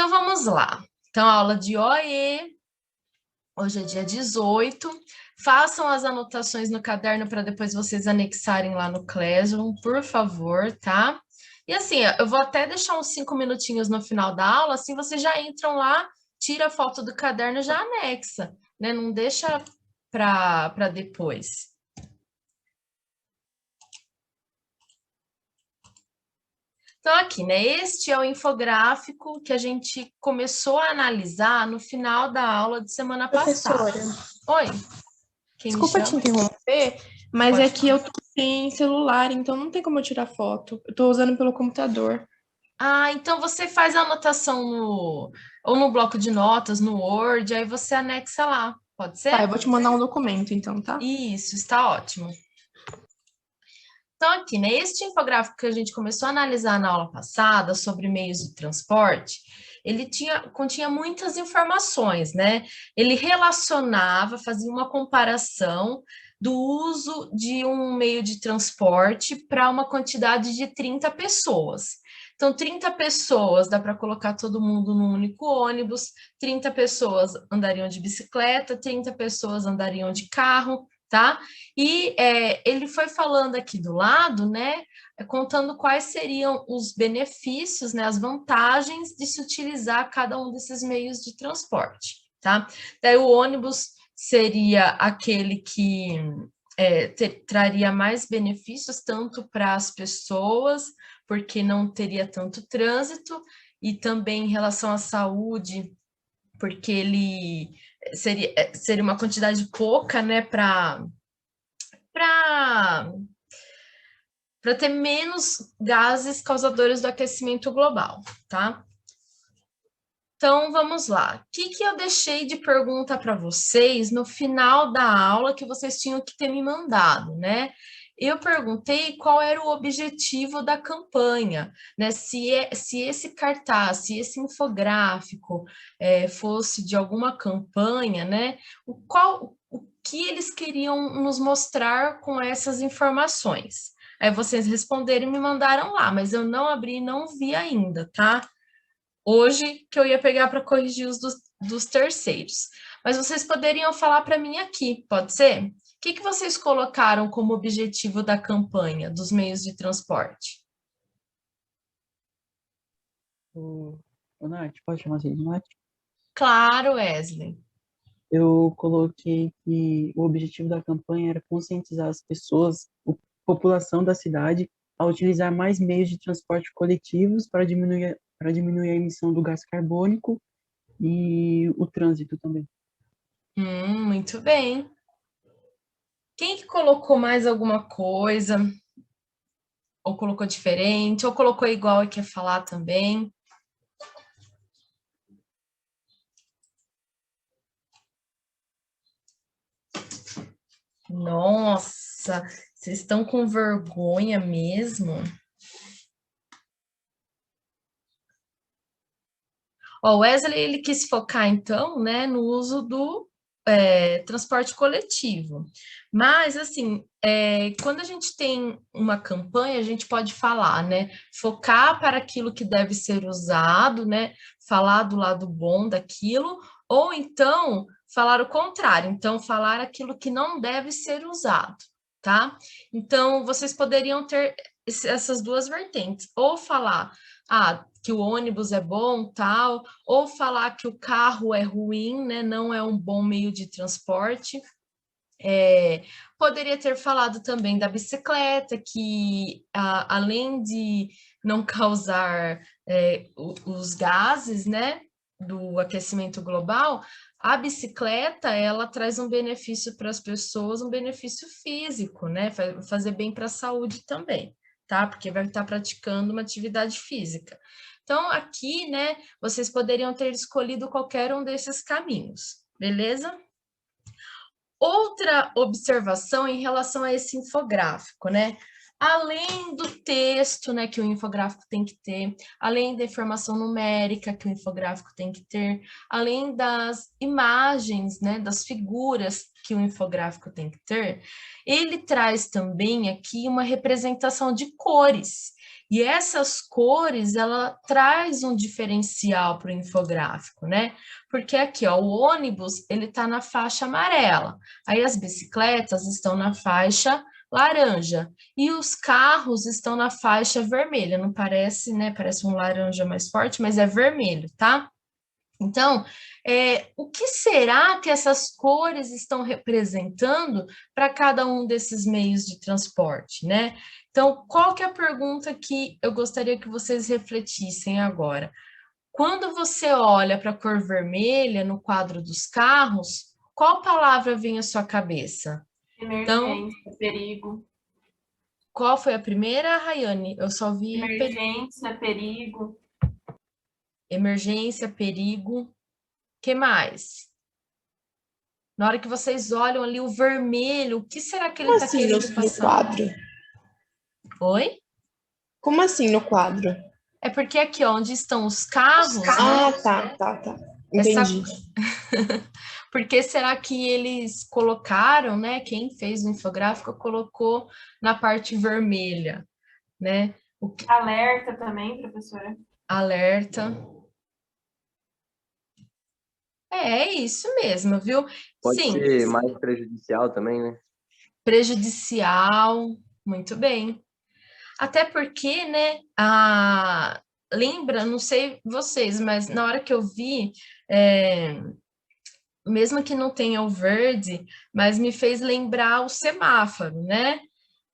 Então, vamos lá. Então, aula de OE, hoje é dia 18. Façam as anotações no caderno para depois vocês anexarem lá no Classroom, por favor, tá? E assim, eu vou até deixar uns 5 minutinhos no final da aula, assim vocês já entram lá, tira a foto do caderno e já anexa, né? Não deixa para depois. Então, aqui, né? Este é o infográfico que a gente começou a analisar no final da aula de semana passada. Professora, Oi, quem me desculpa te chama? interromper, mas Pode é que falar. eu tô sem celular, então não tem como eu tirar foto. Eu tô usando pelo computador. Ah, então você faz a anotação ou no bloco de notas, no Word, aí você anexa lá, pode Tá, eu ser? vou te mandar um documento, então, tá? Isso, está ótimo. Então, aqui, né, este infográfico que a gente começou a analisar na aula passada sobre meios de transporte, ele continha muitas informações, né? Ele relacionava, fazia uma comparação do uso de um meio de transporte para uma quantidade de 30 pessoas. Então, 30 pessoas dá para colocar todo mundo num único ônibus, 30 pessoas andariam de bicicleta, 30 pessoas andariam de carro, tá? E ele foi falando aqui do lado, né, contando quais seriam os benefícios, né, as vantagens de se utilizar cada um desses meios de transporte, tá? Daí o ônibus seria aquele que traria mais benefícios tanto para as pessoas, porque não teria tanto trânsito, e também em relação à saúde, porque ele seria uma quantidade pouca, né, para ter menos gases causadores do aquecimento global, tá? Então, vamos lá. O que eu deixei de pergunta para vocês no final da aula que vocês tinham que ter me mandado, né? Eu perguntei qual era o objetivo da campanha, né? Se esse cartaz, se esse infográfico fosse de alguma campanha, né? O que eles queriam nos mostrar com essas informações? Aí vocês responderam e me mandaram lá, mas eu não abri e não vi ainda, tá? Hoje que eu ia pegar para corrigir os dos terceiros. Mas vocês poderiam falar para mim aqui, pode ser? O que vocês colocaram como objetivo da campanha dos meios de transporte? Ô, Nath, pode chamar assim de Nath? Claro, Wesley. Eu coloquei que o objetivo da campanha era conscientizar as pessoas, a população da cidade, a utilizar mais meios de transporte coletivos para diminuir a emissão do gás carbônico e o trânsito também. Muito bem. Quem que colocou mais alguma coisa? Ou colocou diferente? Ou colocou igual e quer falar também? Nossa, vocês estão com vergonha mesmo? O Wesley, ele quis focar, então, né, no uso do transporte coletivo. Mas, assim, quando a gente tem uma campanha, a gente pode falar, né, focar para aquilo que deve ser usado, né, falar do lado bom daquilo, ou então falar o contrário, então falar aquilo que não deve ser usado, tá? Então, vocês poderiam ter essas duas vertentes, ou falar, que o ônibus é bom, tal, ou falar que o carro é ruim, né, não é um bom meio de transporte. Poderia ter falado também da bicicleta, que além de não causar os gases, né, do aquecimento global, a bicicleta ela traz um benefício para as pessoas, um benefício físico, né, fazer bem para a saúde também, tá? Porque vai estar praticando uma atividade física. Então, aqui, né, vocês poderiam ter escolhido qualquer um desses caminhos, beleza? Outra observação em relação a esse infográfico, né? Além do texto, né, que o infográfico tem que ter, além da informação numérica que o infográfico tem que ter, além das imagens, né, das figuras que o infográfico tem que ter, ele traz também aqui uma representação de cores. E essas cores, ela traz um diferencial para o infográfico, né? Porque aqui, ó, o ônibus, ele está na faixa amarela, aí as bicicletas estão na faixa laranja, e os carros estão na faixa vermelha, não parece, né? Parece um laranja mais forte, mas é vermelho, tá? Então, o que será que essas cores estão representando para cada um desses meios de transporte, né? Então, qual que é a pergunta que eu gostaria que vocês refletissem agora? Quando você olha para a cor vermelha no quadro dos carros, qual palavra vem à sua cabeça? Então, Emergência, perigo. qual foi a primeira, Rayane? Eu só vi Emergência, perigo. emergência, perigo. Que mais? Na hora que vocês olham ali o vermelho, o que será que ele Como está assim querendo no passar? quadro? Oi? Como assim no quadro? É porque aqui, ó, onde estão os carros, né? Ah, tá. Essa... Entendi. Porque será que eles colocaram, né? Quem fez o infográfico colocou na parte vermelha, né? O que... Alerta também, professora. Alerta. É isso mesmo, viu? Pode Sim, ser mais prejudicial também, né? prejudicial, muito bem. Até porque, né, lembra, não sei vocês, mas na hora que eu vi, mesmo que não tenha o verde, mas me fez lembrar o semáforo, né?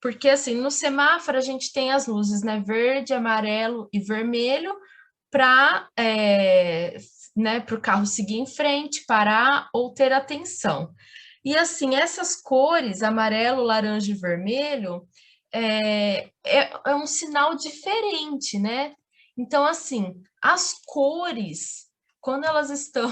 Porque, assim, no semáforo a gente tem as luzes, né, verde, amarelo e vermelho, para né, para o carro seguir em frente, parar ou ter atenção. E assim, essas cores, amarelo, laranja e vermelho, é um sinal diferente, né? Então, assim, as cores, quando elas estão,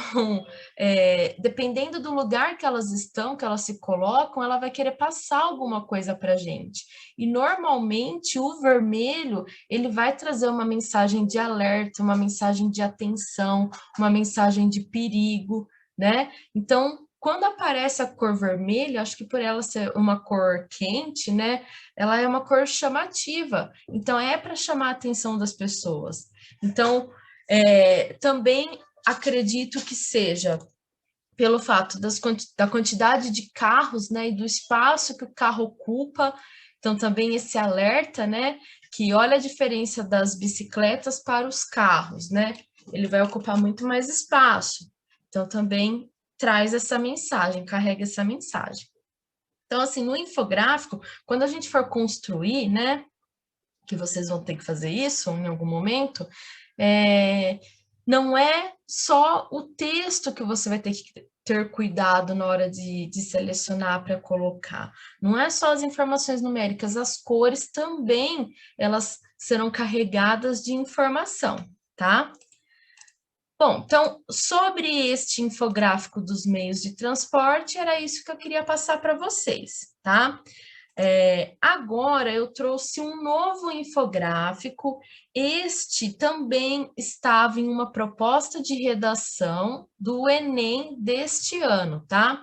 dependendo do lugar que elas estão, que elas se colocam, ela vai querer passar alguma coisa para a gente. E normalmente o vermelho, ele vai trazer uma mensagem de alerta, uma mensagem de atenção, uma mensagem de perigo, né? Então, quando aparece a cor vermelha, acho que por ela ser uma cor quente, né? Ela é uma cor chamativa. Então, é para chamar a atenção das pessoas. Então, também acredito que seja pelo fato da quantidade de carros, né? E do espaço que o carro ocupa. Então, também esse alerta, né? Que olha a diferença das bicicletas para os carros, né? Ele vai ocupar muito mais espaço. Então, também traz essa mensagem, carrega essa mensagem. Então, assim, no infográfico, quando a gente for construir, né, que vocês vão ter que fazer isso em algum momento, não é só o texto que você vai ter que ter cuidado na hora de selecionar para colocar. Não é só as informações numéricas, as cores também, elas serão carregadas de informação, tá? Bom, então, sobre este infográfico dos meios de transporte, era isso que eu queria passar para vocês, tá? Agora eu trouxe um novo infográfico. Este também estava em uma proposta de redação do Enem deste ano, tá?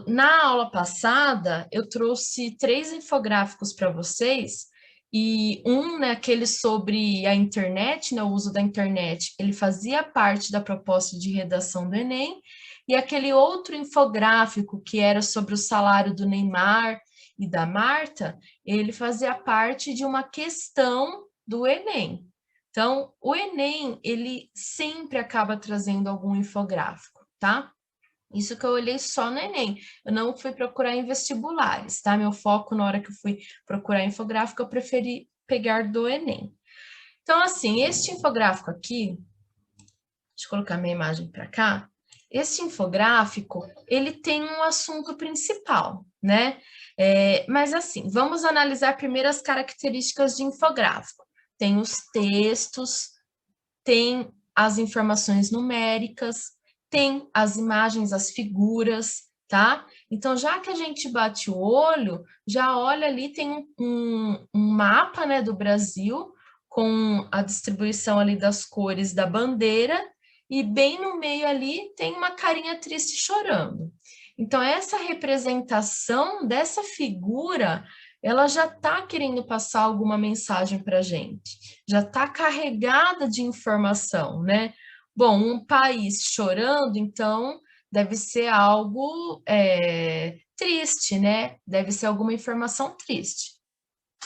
Na aula passada, eu trouxe 3 infográficos para vocês, e né, aquele sobre a internet, né, o uso da internet, ele fazia parte da proposta de redação do Enem, e aquele outro infográfico, que era sobre o salário do Neymar e da Marta, ele fazia parte de uma questão do Enem. Então, o Enem, ele sempre acaba trazendo algum infográfico, tá? Isso que eu olhei só no Enem. Eu não fui procurar em vestibulares, tá? Meu foco na hora que eu fui procurar infográfico, eu preferi pegar do Enem. Então, assim, este infográfico aqui, deixa eu colocar minha imagem para cá. Este infográfico, ele tem um assunto principal, né? Mas, assim, vamos analisar primeiro as características de infográfico. Tem os textos, tem as informações numéricas, tem as imagens, as figuras, tá? Então, já que a gente bate o olho, já olha ali, tem um mapa, né, do Brasil, com a distribuição ali das cores da bandeira, e bem no meio ali tem uma carinha triste chorando. Então, essa representação dessa figura ela já está querendo passar alguma mensagem para a gente, já está carregada de informação, né? Bom, um país chorando, então deve ser algo triste, né? Deve ser alguma informação triste.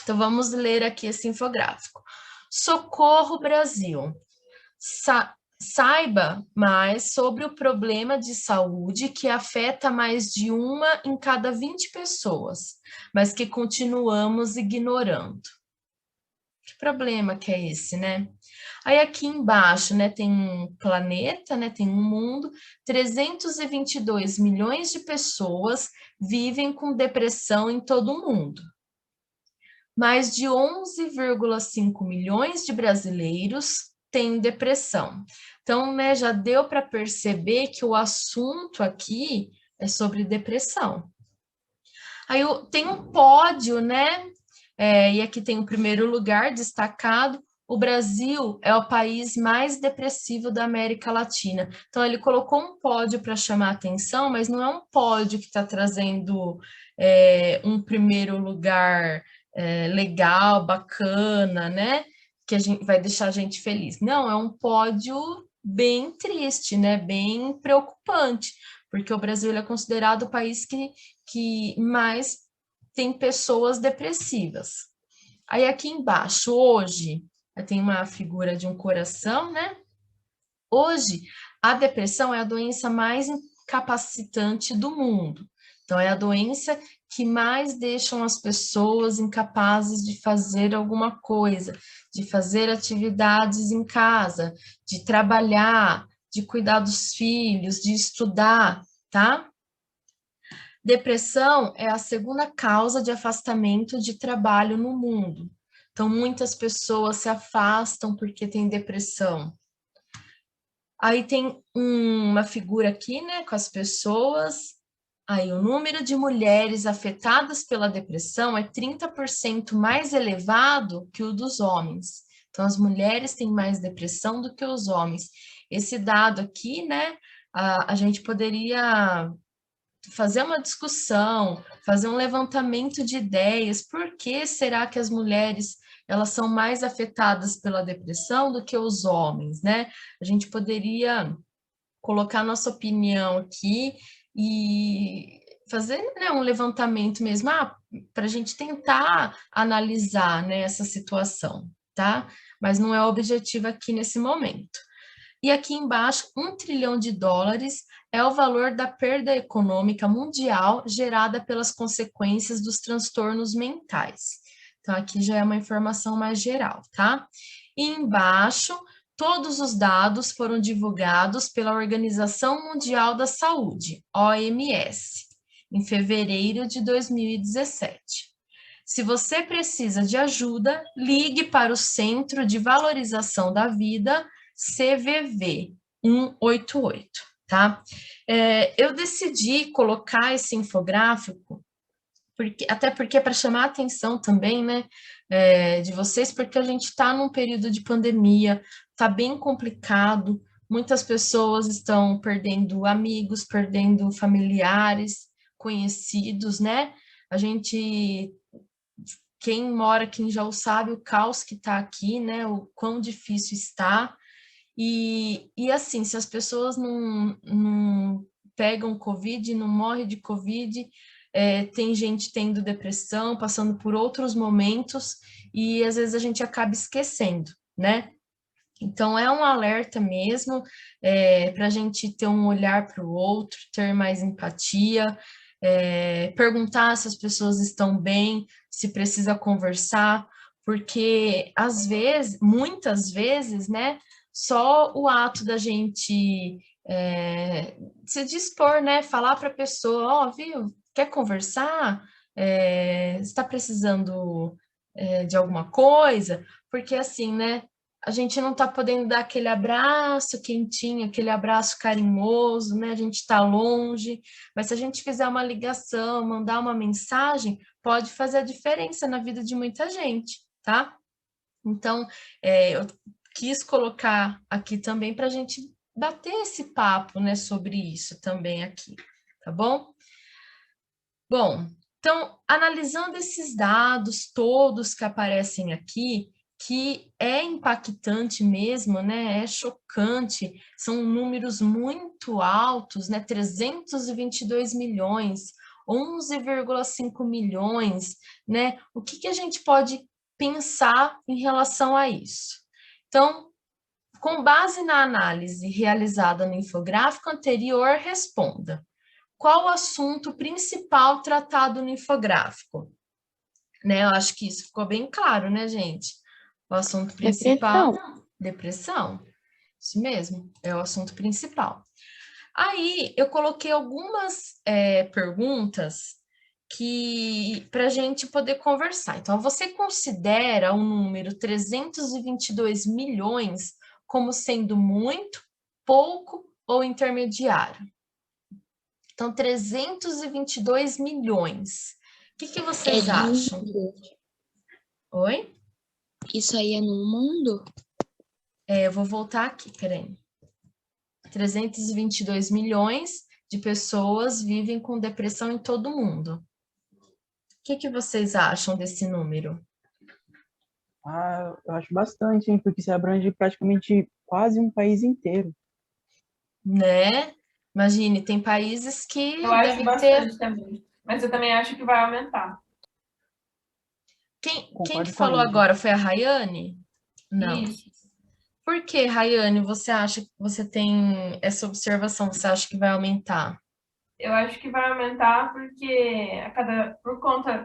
Então vamos ler aqui esse infográfico. Socorro Brasil. Saiba mais sobre o problema de saúde que afeta mais de 1 em cada 20 pessoas, mas que continuamos ignorando. Que problema que é esse, né? Aí aqui embaixo, né, tem um planeta, né, tem um mundo, 322 milhões de pessoas vivem com depressão em todo o mundo. Mais de 11,5 milhões de brasileiros têm depressão. Então, né, já deu para perceber que o assunto aqui é sobre depressão. Aí tem um pódio, né? E aqui tem o primeiro lugar destacado. O Brasil é o país mais depressivo da América Latina. Então, ele colocou um pódio para chamar a atenção, mas não é um pódio que está trazendo um primeiro lugar legal, bacana, né? Que a gente vai deixar a gente feliz. Não, é um pódio bem triste, né? Bem preocupante, porque o Brasil é considerado o país que mais tem pessoas depressivas. Aí aqui embaixo, hoje, tem uma figura de um coração, né? Hoje, a depressão é a doença mais incapacitante do mundo. Então, é a doença que mais deixam as pessoas incapazes de fazer alguma coisa, de fazer atividades em casa, de trabalhar, de cuidar dos filhos, de estudar, tá? Depressão é a segunda causa de afastamento de trabalho no mundo. Então, muitas pessoas se afastam porque têm depressão. Aí tem uma figura aqui, né, com as pessoas. Aí o número de mulheres afetadas pela depressão é 30% mais elevado que o dos homens. Então, as mulheres têm mais depressão do que os homens. Esse dado aqui, né, a gente poderia fazer uma discussão, fazer um levantamento de ideias. Por que será que as mulheres elas são mais afetadas pela depressão do que os homens, né? A gente poderia colocar nossa opinião aqui e fazer, né, um levantamento mesmo, para a gente tentar analisar, né, essa situação, tá? Mas não é o objetivo aqui nesse momento. E aqui embaixo, US$ 1 trilhão é o valor da perda econômica mundial gerada pelas consequências dos transtornos mentais. Então, aqui já é uma informação mais geral, tá? E embaixo, todos os dados foram divulgados pela Organização Mundial da Saúde, OMS, em fevereiro de 2017. Se você precisa de ajuda, ligue para o Centro de Valorização da Vida, CVV 188, tá? Eu decidi colocar esse infográfico, até porque é para chamar a atenção também, né, de vocês, porque a gente está num período de pandemia, está bem complicado, muitas pessoas estão perdendo amigos, perdendo familiares, conhecidos, né? Quem mora aqui em Jaú sabe o caos que está aqui, né? O quão difícil está. E assim, se as pessoas não pegam Covid, não morrem de Covid, tem gente tendo depressão, passando por outros momentos, e às vezes a gente acaba esquecendo, né? Então, é um alerta mesmo, para a gente ter um olhar para o outro, ter mais empatia, perguntar se as pessoas estão bem, se precisa conversar, porque às vezes, muitas vezes, né, só o ato da gente se dispor, né, falar para a pessoa, viu, quer conversar? Está precisando de alguma coisa? Porque assim, né, a gente não está podendo dar aquele abraço quentinho, aquele abraço carinhoso, né? A gente está longe, mas se a gente fizer uma ligação, mandar uma mensagem, pode fazer a diferença na vida de muita gente, tá? Então, eu quis colocar aqui também para a gente bater esse papo, né, sobre isso também aqui, tá bom? Bom, Então, analisando esses dados todos que aparecem aqui, que é impactante mesmo, né? É chocante, são números muito altos, né? 322 milhões, 11,5 milhões, né? O que a gente pode pensar em relação a isso? Então, com base na análise realizada no infográfico anterior, responda: qual o assunto principal tratado no infográfico? Né, eu acho que isso ficou bem claro, né, gente? O assunto principal, depressão. Isso mesmo, é o assunto principal. Aí, eu coloquei algumas perguntas que para a gente poder conversar. Então, você considera o número 322 milhões como sendo muito, pouco ou intermediário? Então, 322 milhões. O que vocês acham? Oi? Isso aí é no mundo? Eu vou voltar aqui, peraí. 322 milhões de pessoas vivem com depressão em todo o mundo. O que vocês acham desse número? Eu acho bastante, hein? Porque se abrange praticamente quase um país inteiro. Né? Imagine, tem países que Eu acho devem bastante também. Mas eu também acho que vai aumentar. Quem que Concordo com a falou Lígia. agora? Foi a Rayane? Não. Isso. Por que, Rayane, você acha que você tem essa observação? Você acha que vai aumentar? Eu acho que vai aumentar porque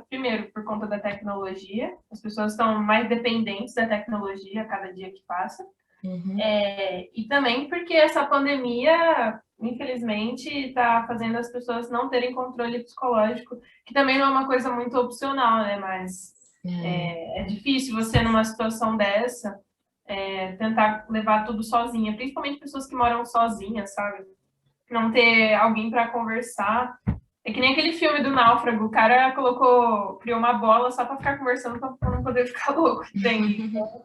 primeiro, por conta da tecnologia, as pessoas estão mais dependentes da tecnologia a cada dia que passa. Uhum. E também porque essa pandemia, infelizmente, está fazendo as pessoas não terem controle psicológico, que também não é uma coisa muito opcional, né? Mas é difícil você, numa situação dessa, tentar levar tudo sozinha, principalmente pessoas que moram sozinhas, sabe? Não ter alguém para conversar. É que nem aquele filme do Náufrago, o cara criou uma bola só para ficar conversando para não poder ficar louco, entende? Então,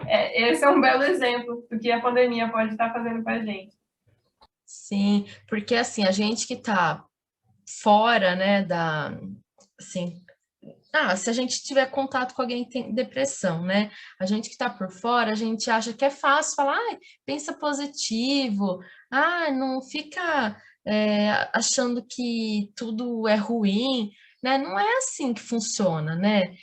esse é um belo exemplo do que a pandemia pode estar fazendo com a gente. Sim, porque assim, a gente que está fora, né, assim, se a gente tiver contato com alguém que tem depressão, né, a gente que está por fora, a gente acha que é fácil falar, pensa positivo, não fica achando que tudo é ruim, né, não é assim que funciona, né,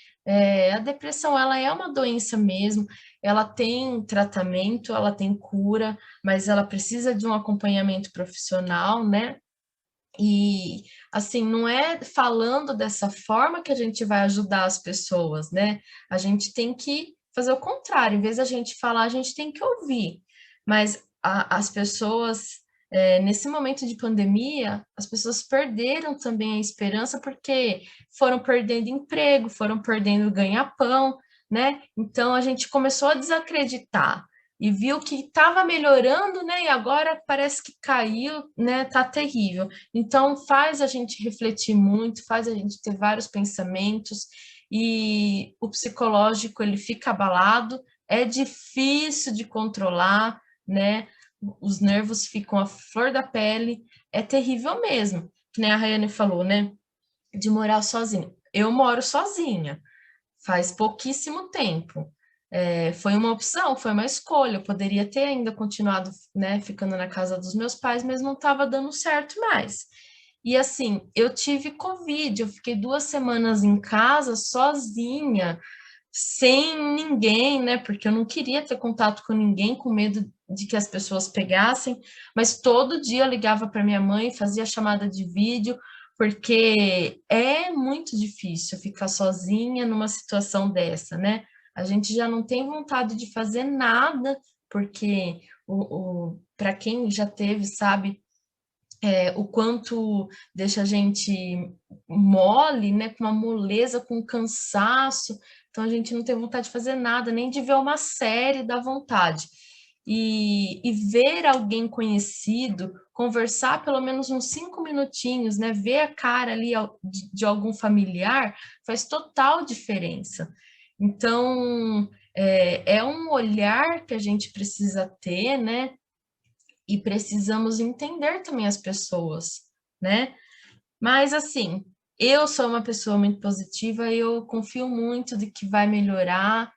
a depressão, ela é uma doença mesmo, ela tem tratamento, ela tem cura, mas ela precisa de um acompanhamento profissional, né, e, assim, não é falando dessa forma que a gente vai ajudar as pessoas, né? A gente tem que fazer o contrário, em vez da gente falar, a gente tem que ouvir. Mas as pessoas, nesse momento de pandemia, as pessoas perderam também a esperança porque foram perdendo emprego, foram perdendo ganha-pão, né? Então, a gente começou a desacreditar e viu que estava melhorando, né? E agora parece que caiu, né? Tá terrível. Então, faz a gente refletir muito, faz a gente ter vários pensamentos, e o psicológico, ele fica abalado, é difícil de controlar, né? Os nervos ficam à flor da pele, é terrível mesmo, que nem a Rayane falou, né? De morar sozinha. Eu moro sozinha, faz pouquíssimo tempo. Foi uma opção, foi uma escolha. Eu poderia ter ainda continuado, né, ficando na casa dos meus pais, mas não estava dando certo mais. E assim, eu tive Covid, eu fiquei 2 semanas em casa sozinha, sem ninguém, né? Porque eu não queria ter contato com ninguém, com medo de que as pessoas pegassem, mas todo dia eu ligava para minha mãe, fazia chamada de vídeo, porque é muito difícil ficar sozinha numa situação dessa, né? A gente já não tem vontade de fazer nada, porque para quem já teve, sabe, o quanto deixa a gente mole, né, com uma moleza, com cansaço, então a gente não tem vontade de fazer nada, nem de ver uma série dá vontade. E ver alguém conhecido, conversar pelo menos uns 5 minutinhos, né, ver a cara ali de algum familiar, faz total diferença. Então, é um olhar que a gente precisa ter, né, e precisamos entender também as pessoas, né? Mas, assim, eu sou uma pessoa muito positiva e eu confio muito de que vai melhorar,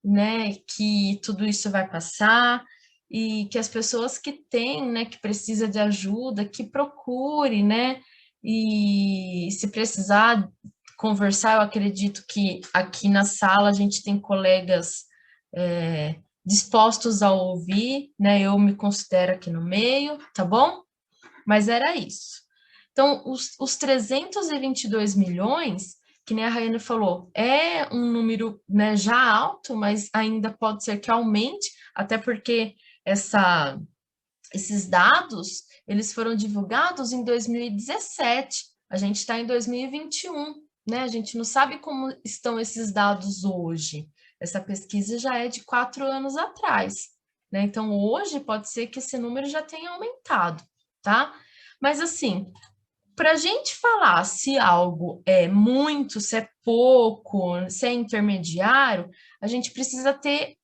né, que tudo isso vai passar e que as pessoas que têm, né, que precisa de ajuda, que procure, né, e se precisar conversar, eu acredito que aqui na sala a gente tem colegas dispostos a ouvir, né, eu me considero aqui no meio, tá bom? Mas era isso. Então, os 322 milhões, que nem a Raiane falou, é um número, né, já alto, mas ainda pode ser que aumente, até porque esses dados, eles foram divulgados em 2017, a gente está em 2021, né? A gente não sabe como estão esses dados hoje. Essa pesquisa já é de 4 anos atrás, né? Então, hoje pode ser que esse número já tenha aumentado, tá? Mas, assim, para a gente falar se algo é muito, se é pouco, se é intermediário, a gente precisa ter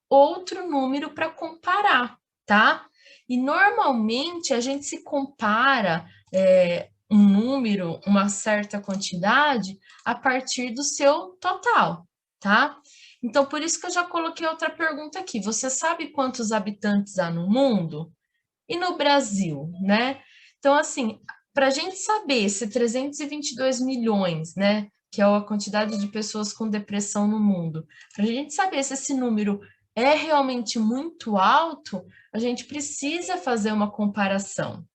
outro número para comparar, tá? E normalmente a gente se compara um número, uma certa quantidade, a partir do seu total, tá? Então, por isso que eu já coloquei outra pergunta aqui. Você sabe quantos habitantes há no mundo? E no Brasil, né? Então, assim, para a gente saber se 322 milhões, né, que é a quantidade de pessoas com depressão no mundo, para a gente saber se esse número é realmente muito alto, a gente precisa fazer uma comparação,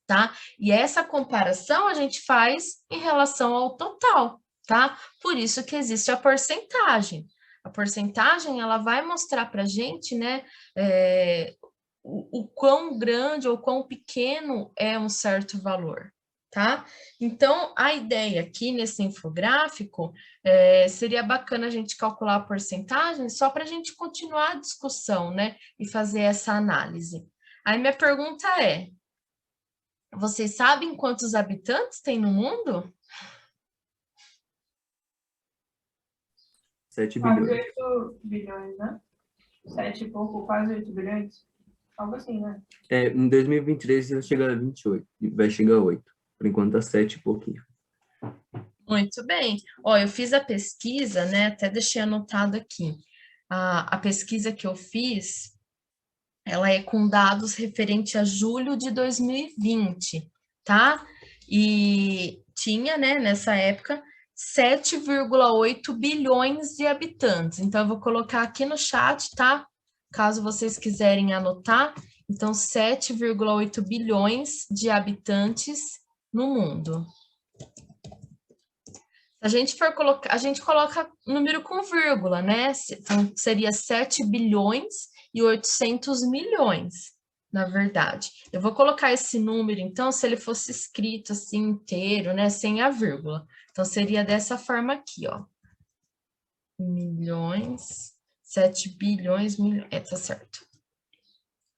tá? E essa comparação a gente faz em relação ao total, tá? Por isso que existe a porcentagem. A porcentagem, ela vai mostrar para a gente, né, o quão grande ou quão pequeno é um certo valor, tá? Então, a ideia aqui nesse infográfico seria bacana a gente calcular a porcentagem só para a gente continuar a discussão, né? E fazer essa análise. Aí minha pergunta é, vocês sabem quantos habitantes tem no mundo? 7 Quase bilhões. 8 bilhões, né? 7 e pouco, quase 8 bilhões. Algo assim, né? Em 2023 vai chegar a 28, vai chegar a 8. Por enquanto tá 7 e pouquinho. Muito bem. Ó, eu fiz a pesquisa, né? Até deixei anotado aqui. A pesquisa que eu fiz, ela é com dados referente a julho de 2020, tá? E tinha, né, nessa época, 7,8 bilhões de habitantes. Então, eu vou colocar aqui no chat, tá? Caso vocês quiserem anotar. Então, 7,8 bilhões de habitantes no mundo. Se a gente for colocar, a gente coloca número com vírgula, né? Então, seria 7 bilhões e 800 milhões, na verdade. Eu vou colocar esse número, então, se ele fosse escrito assim inteiro, né? Sem a vírgula. Então, seria dessa forma aqui, ó. Milhões, 7 bilhões, milhões. Tá certo.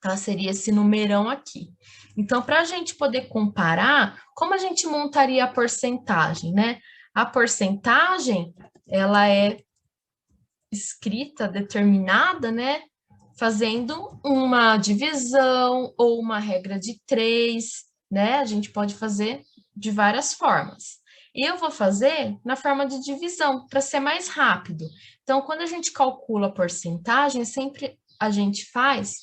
Tá? Seria esse numerão aqui. Então, para a gente poder comparar, como a gente montaria a porcentagem, né? A porcentagem, ela é escrita, determinada, né? Fazendo uma divisão ou uma regra de 3, né? A gente pode fazer de várias formas. E eu vou fazer na forma de divisão, para ser mais rápido. Então, quando a gente calcula a porcentagem, sempre a gente faz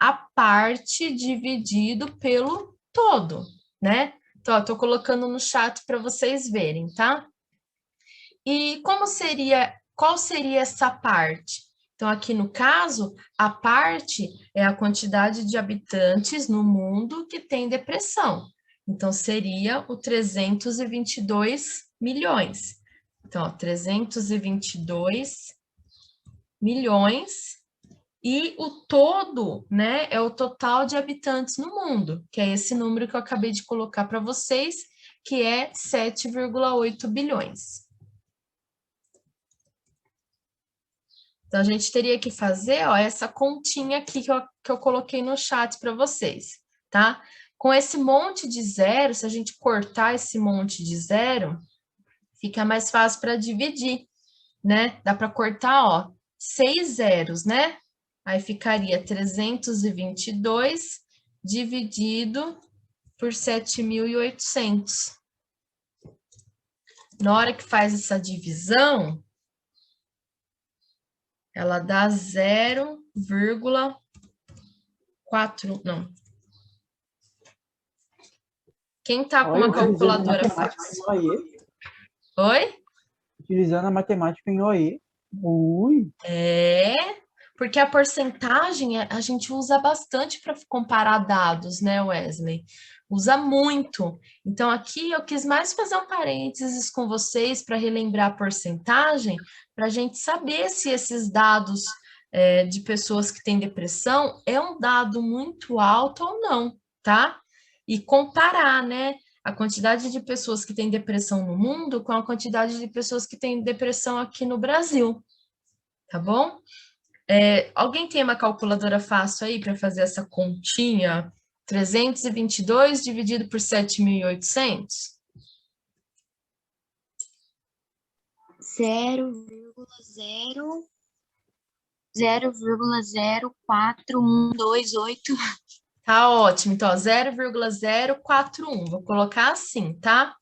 a parte dividido pelo todo, né? Então, eu tô colocando no chat para vocês verem, tá? E qual seria essa parte? Então, aqui no caso, a parte é a quantidade de habitantes no mundo que tem depressão. Então, seria o 322 milhões. Então, ó, 322 milhões. E o todo, né, é o total de habitantes no mundo, que é esse número que eu acabei de colocar para vocês, que é 7,8 bilhões. Então, a gente teria que fazer, ó, essa continha aqui que eu coloquei no chat para vocês, tá? Com esse monte de zero, se a gente cortar esse monte de zero, fica mais fácil para dividir, né? Dá para cortar, ó, 6 zeros, né? Aí ficaria 322 dividido por 7.800. na hora que faz essa divisão, ela dá 0,4, não. Quem tá com uma calculadora fácil? Oi? Utilizando a matemática em OE. Ui. Porque a porcentagem a gente usa bastante para comparar dados, né, Wesley? Usa muito. Então, aqui eu quis mais fazer um parênteses com vocês para relembrar a porcentagem, para a gente saber se esses dados de pessoas que têm depressão é um dado muito alto ou não, tá? E comparar, né, a quantidade de pessoas que têm depressão no mundo com a quantidade de pessoas que têm depressão aqui no Brasil, tá bom? Alguém tem uma calculadora fácil aí para fazer essa continha? 322 dividido por 7.800? 0,04128. Tá ótimo. Então, 0,041. Vou colocar assim, tá?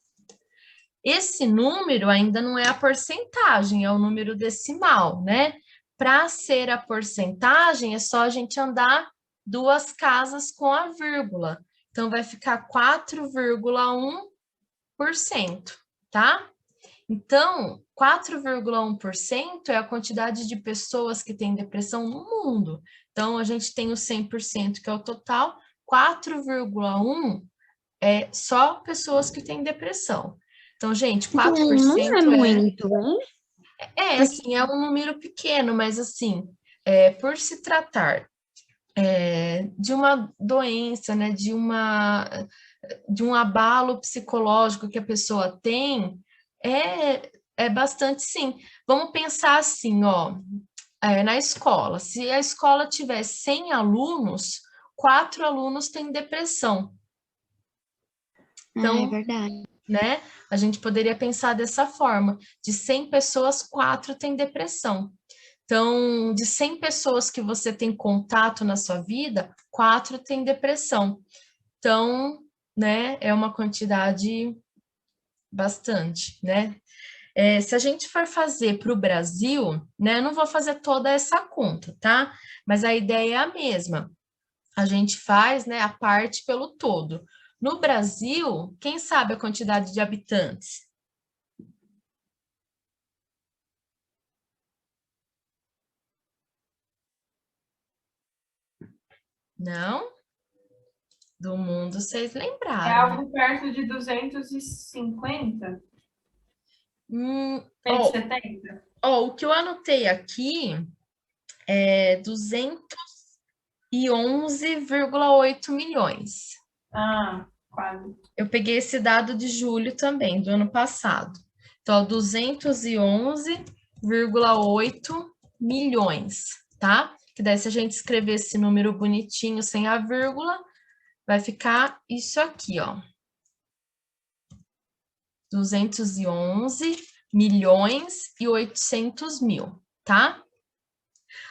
Esse número ainda não é a porcentagem, é o número decimal, né? Para ser a porcentagem, é só a gente andar 2 casas com a vírgula. Então, vai ficar 4,1%, tá? Então, 4,1% é a quantidade de pessoas que têm depressão no mundo. Então, a gente tem o 100%, que é o total, 4,1% é só pessoas que têm depressão. Então, gente, 4% não é muito, hein? Assim, é um número pequeno, mas assim, por se tratar de uma doença, né, de um abalo psicológico que a pessoa tem, é bastante sim. Vamos pensar assim, ó, na escola. Se a escola tiver 100 alunos, 4 alunos têm depressão. Então, é verdade. né? A gente poderia pensar dessa forma: de 100 pessoas, 4 têm depressão. Então, de 100 pessoas que você tem contato na sua vida, 4 têm depressão. Então, né, é uma quantidade bastante, né? Se a gente for fazer para o Brasil, né, eu não vou fazer toda essa conta, tá? Mas a ideia é a mesma. A gente faz, né, a parte pelo todo. No Brasil, quem sabe a quantidade de habitantes? Não? Do mundo, vocês É lembraram, né? algo perto de 250? Ó, 170? o que eu anotei aqui é 211,8 milhões. Ah, quase. Eu peguei esse dado de julho também, do ano passado. Então, 211,8 milhões, tá? Que daí, se a gente escrever esse número bonitinho, sem a vírgula, vai ficar isso aqui, ó. 211 milhões e 800 mil, tá?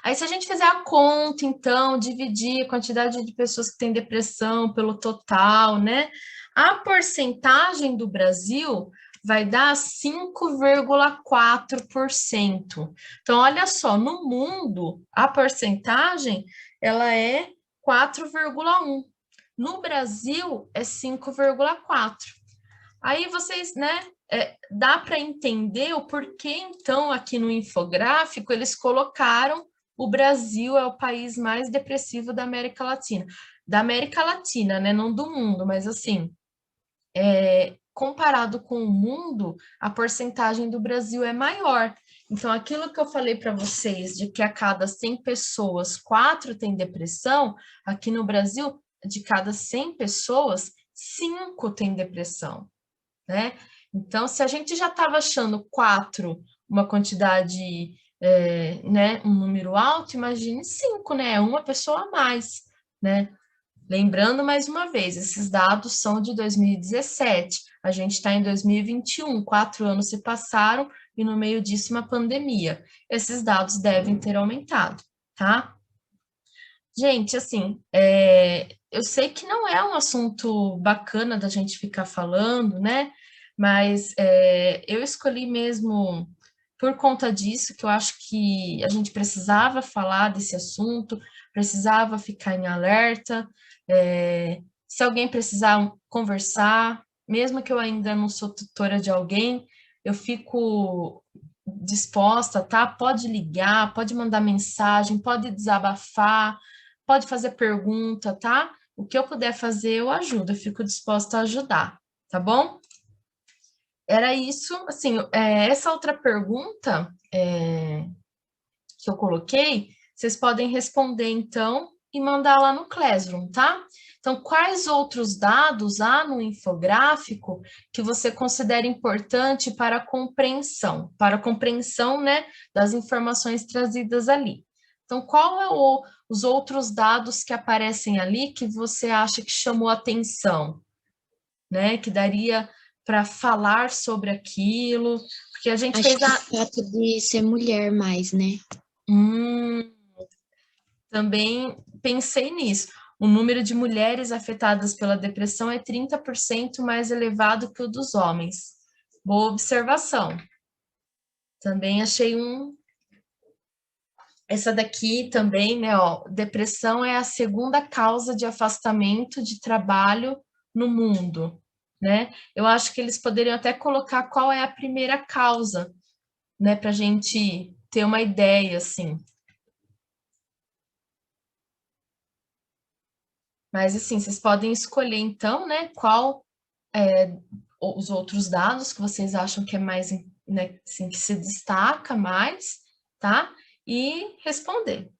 Aí, se a gente fizer a conta, então, dividir a quantidade de pessoas que têm depressão pelo total, né? A porcentagem do Brasil vai dar 5,4%. Então, olha só, no mundo, a porcentagem, ela é 4,1%. No Brasil, é 5,4%. Aí vocês, né, dá para entender o porquê, então, aqui no infográfico, eles colocaram o Brasil é o país mais depressivo da América Latina. Da América Latina, né, não do mundo, mas assim, comparado com o mundo, a porcentagem do Brasil é maior. Então, aquilo que eu falei para vocês, de que a cada 100 pessoas, 4 têm depressão, aqui no Brasil, de cada 100 pessoas, 5 têm depressão, né? Então, se a gente já estava achando 4 uma quantidade, né, um número alto, imagine 5, né? Uma pessoa a mais, né? Lembrando mais uma vez, esses dados são de 2017, a gente está em 2021, 4 anos se passaram e no meio disso uma pandemia. Esses dados devem ter aumentado, tá? Gente, assim, eu sei que não é um assunto bacana da gente ficar falando, né? Mas eu escolhi mesmo por conta disso, que eu acho que a gente precisava falar desse assunto, precisava ficar em alerta. Se alguém precisar conversar, mesmo que eu ainda não sou tutora de alguém, eu fico disposta, tá? Pode ligar, pode mandar mensagem, pode desabafar, pode fazer pergunta, tá? O que eu puder fazer, eu ajudo, eu fico disposta a ajudar, tá bom? Era isso, assim, essa outra pergunta que eu coloquei, vocês podem responder, então, e mandar lá no Classroom, tá? Então, quais outros dados há no infográfico que você considera importante para a compreensão, né, das informações trazidas ali? Então, qual é os outros dados que aparecem ali que você acha que chamou atenção, né, que daria para falar sobre aquilo? Porque a gente Acho fez que o fato de ser mulher mais, né? Também pensei nisso. O número de mulheres afetadas pela depressão é 30% mais elevado que o dos homens. Boa observação. Também achei essa daqui também, né, ó, depressão é a segunda causa de afastamento de trabalho no mundo, né? Eu acho que eles poderiam até colocar qual é a primeira causa, né, para a gente ter uma ideia, assim. Mas, assim, vocês podem escolher, então, né, qual os outros dados que vocês acham que é mais, né, assim, que se destaca mais, tá? E responder.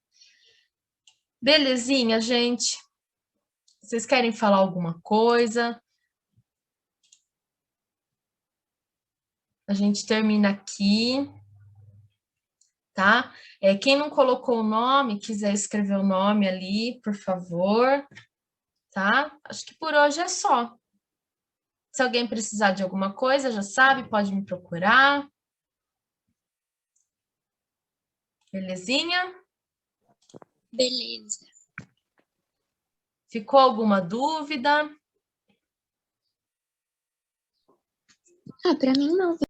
Belezinha, gente? Vocês querem falar alguma coisa? A gente termina aqui, tá? Quem não colocou o nome, quiser escrever o nome ali, por favor, tá? Acho que por hoje é só. Se alguém precisar de alguma coisa, já sabe, pode me procurar. Belezinha? Beleza. Ficou alguma dúvida? Ah, pra mim não.